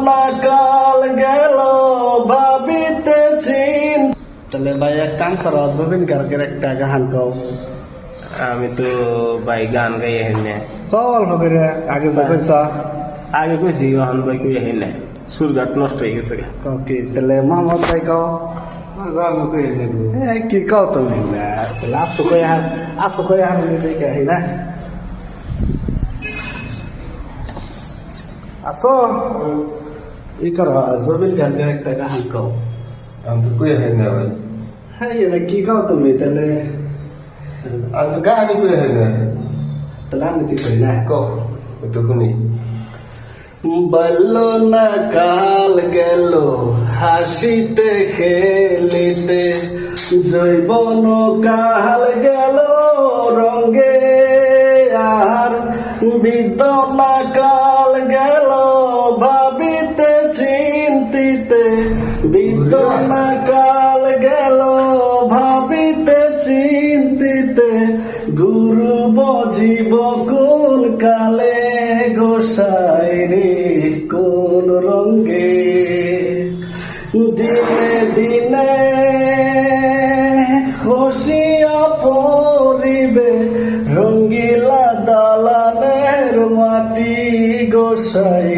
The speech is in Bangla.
না কাল গেল ভাবিতেছি। তাহলে ভাই এক কাম করো, জুবিন গার্গের একটা গান কও। আমি তো ভাই গান গাই হেন না, কও অল্প করে, আগে যে কইছ। আগে কইছি এখন ভাই কই হেন না, সুরঘাট নষ্ট হয়ে গেছে। কও কি তাহলে মোহাম্মদ ভাই কও। আমি কই হেন না, কি কও তুমি না, তাহলে আসো কই আর দেখে আহি না, আসো ই করো, জুবিন গার্গের একটা গান কও। আমি তো কই হেন না ভাই, হ্যাঁ এটা কি কও তুমি তাহলে, আমি তো গানই কই হেন না। তাহলে আমি তুই কই না কও একটু শুনি। বলল না কাল গেল হাসিতে খেলিতে, জৈবন কাল গেল রঙ্গে আর, বিদনা কাল গেল ভাবিতে চিন্তিতে, বিদনা কাল গেল ভাবিতে চিন্তিতে, গুরু বজিব কোন কালে গোসাই রে কোন রঙ্গে, দিনে দিনে খুশিয়া পরিবে রঙ্গিলা দালানের মাটি গোসাই